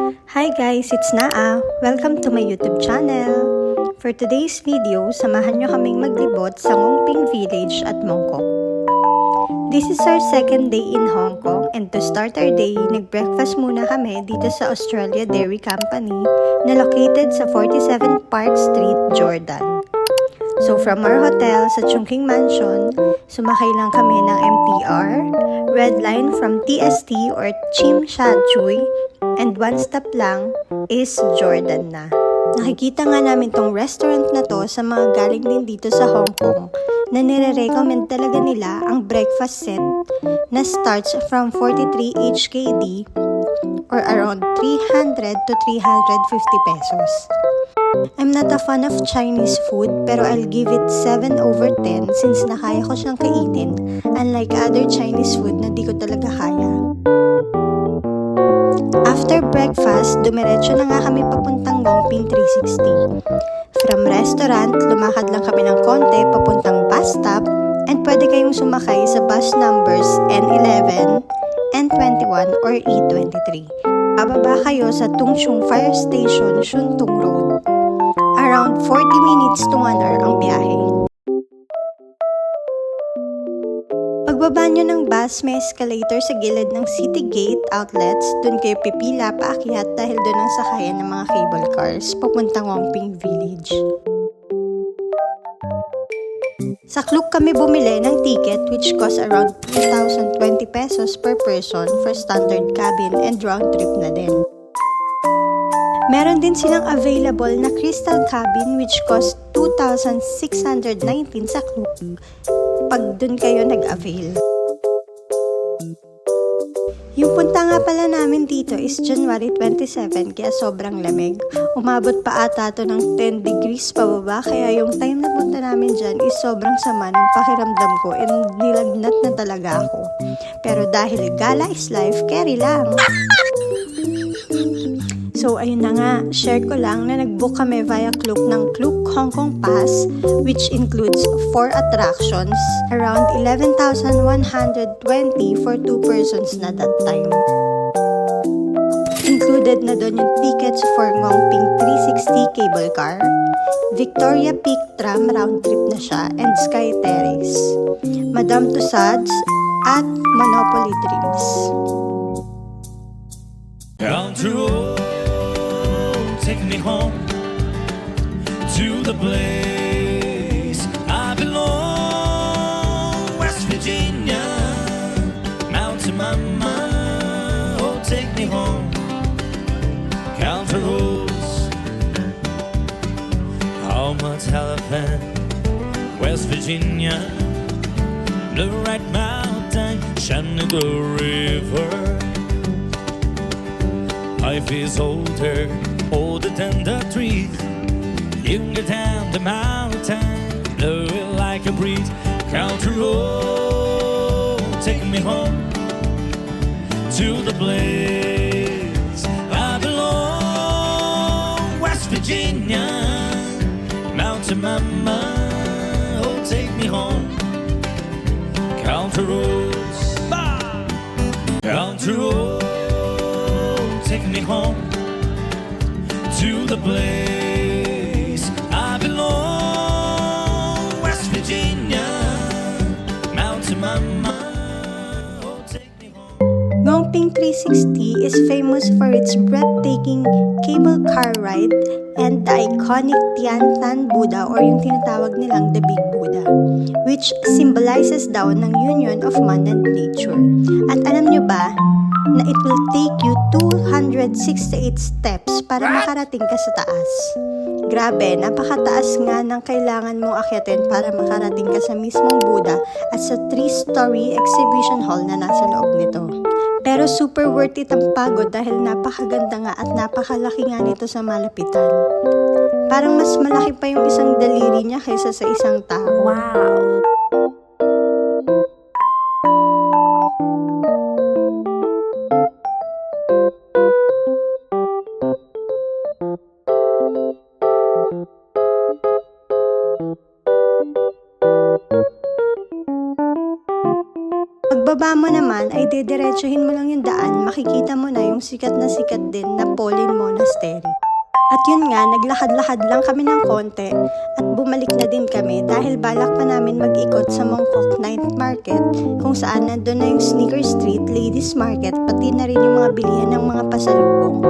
Hi guys, it's Naa. Welcome to my YouTube channel. For today's video, samahan nyo kaming maglibot sa Ngongping Village at Mongkok. This is our second day in Hong Kong, and to start our day, nag-breakfast muna kami dito sa Australia Dairy Company na located sa 47 Park Street, Jordan. So from our hotel sa Chungking Mansion, sumakay lang kami ng MTR, Red Line from TST or Tsim Sha Tsui, and one stop lang is Jordan na. Nakikita nga namin tong restaurant na to sa mga galing din dito sa Hong Kong na nire-recommend talaga nila ang breakfast set na starts from 43 HKD or around 300 to 350 pesos. I'm not a fan of Chinese food pero I'll give it 7 over 10 since nakaya ko siyang kainin, unlike other Chinese food na di ko talaga kaya. After breakfast, dumiretso na nga kami papuntang Ngongping 360. From restaurant, lumakad lang kami ng konti papuntang bus stop and pwede kayong sumakay sa bus numbers N11, N21 or E23. Bababa kayo sa Tung Chung Fire Station, Shun Tung Road. Around 40 minutes to 1 hour ang biyahe. Pagbaba nyo ng bus, may escalator sa gilid ng City Gate Outlets. Doon kayo pipila paakyat dahil doon ang sakayan ng mga cable cars papuntang Ngongping Village. Sa Klook kami bumili ng ticket which cost around 2,020 pesos per person for standard cabin and round trip na din. Meron din silang available na crystal cabin which cost 2,619 sa Klook pag dun kayo nag-avail. Yung punta nga pala namin dito is January 27 kaya sobrang lamig. Umabot pa ata to ng 10 degrees pababa kaya yung time na punta namin dyan is sobrang sama ng pakiramdam ko and nilagnat na talaga ako. Pero dahil gala is life, carry lang. So ayun na nga, share ko lang na nag-book kami via Klook ng Klook Hong Kong Pass which includes 4 attractions, around 11,120 for 2 persons na that time. Included na doon yung tickets for Ngongping 360 cable car, Victoria Peak tram round trip na siya, and Sky Terrace, Madame Tussauds at Monopoly Drinks. Take me home to the place I belong, West Virginia, Mountain Mama. Oh, take me home, Counter Roads, Alma Telephone, West Virginia, Blue Ridge Mountain, Shenandoah River. Life is older than the trees. You can get down the mountain, blow it like a breeze. Country road, taking me home to the place I belong, West Virginia, Mountain Mama. Oh, take me home, country roads, country road, taking me home to the place I belong, West Virginia, Mountain Mama. Oh, take me home. Ngongping 360 is famous for its breathtaking cable car ride and the iconic Tian Tan Buddha or yung tinatawag nilang the Big Buddha, which symbolizes daw ng union of man and nature. At alam nyo ba na it will take you 268 steps para makarating ka sa taas. Grabe, napakataas nga ng kailangan mong akyatin para makarating ka sa mismong Buddha at sa 3-story exhibition hall na nasa loob nito. Pero super worth it ang pagod dahil napakaganda nga at napakalaki nga nito sa malapitan. Parang mas malaki pa yung isang daliri niya kaysa sa isang tao. Wow! Pagbaba Pagbaba mo naman ay dediretsuhin mo lang yung daan, makikita mo na yung sikat din na Pauline Monastery. At yun nga, naglakad-lakad lang kami ng konti at bumalik na din kami dahil balak pa namin mag-ikot sa Mongkok Night Market kung saan nandun na yung Sneaker Street, Ladies Market, pati na rin yung mga bilihan ng mga pasalubong.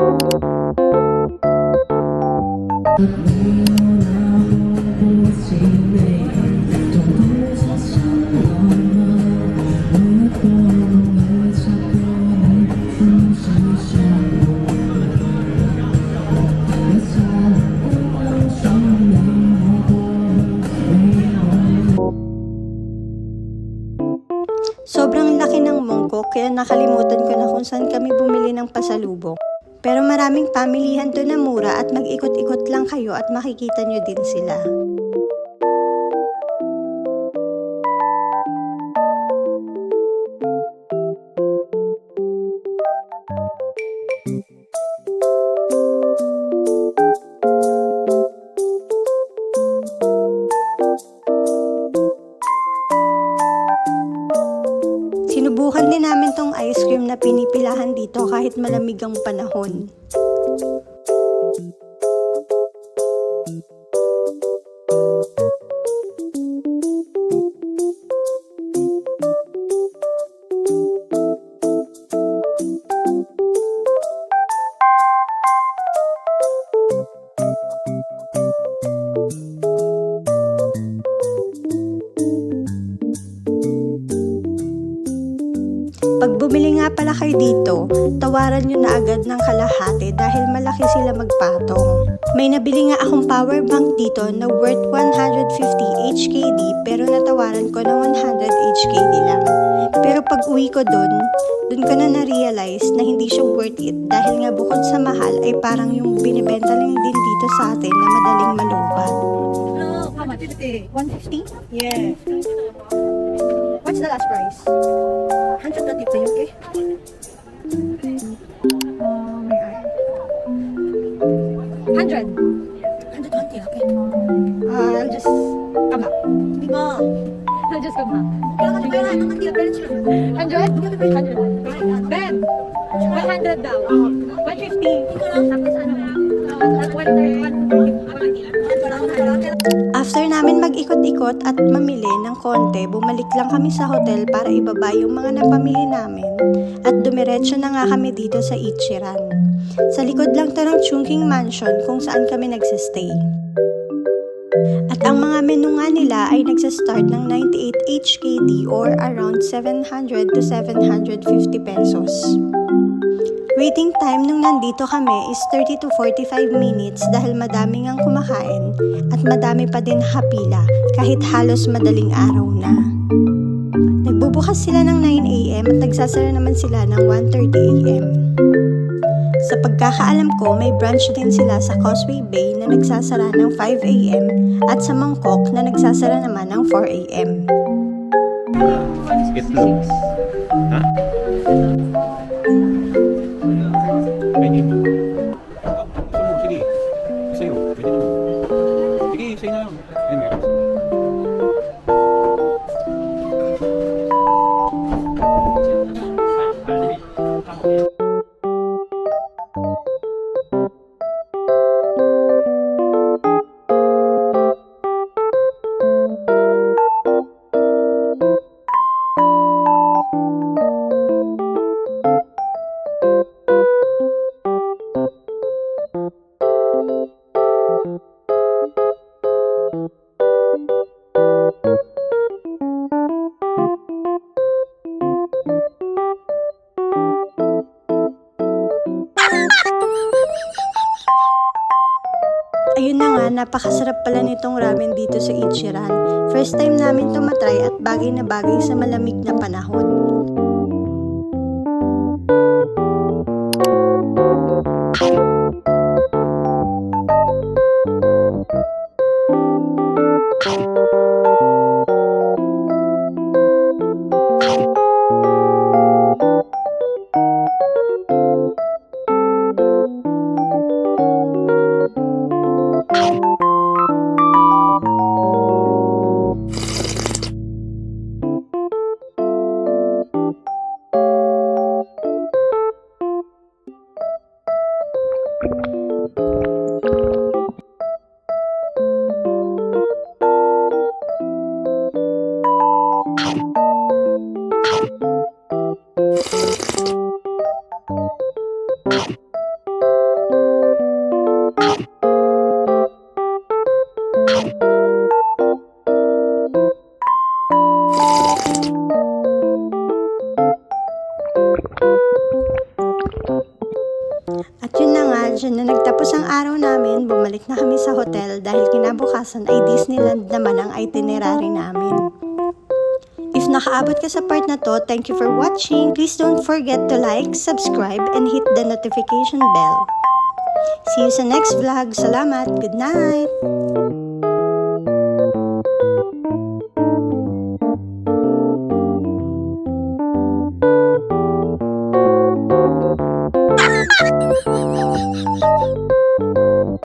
Sobrang laki ng Mongkok kaya nakalimutan ko na kung saan kami bumili ng pasalubong. Pero maraming pamilihan to na mura at mag-ikot-ikot lang kayo at makikita nyo din sila. Sinubukan din namin tong ice cream na pinipilahan dito kahit malamig ang panahon. Pag bumili nga pala kayo dito, tawaran nyo na agad ng kalahati dahil malaki sila magpatong. May nabili nga akong power bank dito na worth 150 HKD pero natawaran ko ng 100 HKD lang. Pero pag uwi ko dun ko na na-realize na hindi siya worth it dahil nga bukod sa mahal ay parang yung binibenta lang din dito sa atin na madaling malubat. Hello, how much is it? 150? Yeah. What's the last price? 130 for you, okay? May 100. 120, okay? I'll just come back. Di ba? I'll just come back. Kailangan kaya naman di pero sila. 100? 100. Ben! 100 daw. 150. Ikaw lang. Tapos ano? 130. After namin mag-ikot-ikot at mamili ng konti, bumalik lang kami sa hotel para ibaba yung mga napamili namin at dumiretso na nga kami dito sa Ichiran. Sa likod lang to ng Chungking Mansion kung saan kami nagsistay. At ang mga menu nga nila ay nagsastart ng 98 HKD or around 700 to 750 pesos. Waiting time nung nandito kami is 30 to 45 minutes dahil madami ngang kumakain at madami pa din nakapila kahit halos madaling araw na. Nagbubukas sila ng 9 AM at nagsasara naman sila ng 1:30 AM. Sa pagkakaalam ko, may branch din sila sa Causeway Bay na nagsasara ng 5 AM at sa Mongkok na nagsasara naman ng 4 AM. Itlog. Ha? Pwede. Sige. Sa'yo. Pwede naman. Sige, sa'yo na lang. Ayun, meron. Ayun na nga, napakasarap pala nitong ramen dito sa Ichiran. First time namin to matry at bagay na bagay sa malamig na panahon. At yun na nga, dyan na nagtapos ang araw namin, bumalik na kami sa hotel dahil kinabukasan ay Disneyland naman ang itinerary namin. If nakaabot ka sa part na to, thank you for watching. Please don't forget to like, subscribe, and hit the notification bell. See you sa next vlog. Salamat. Good night!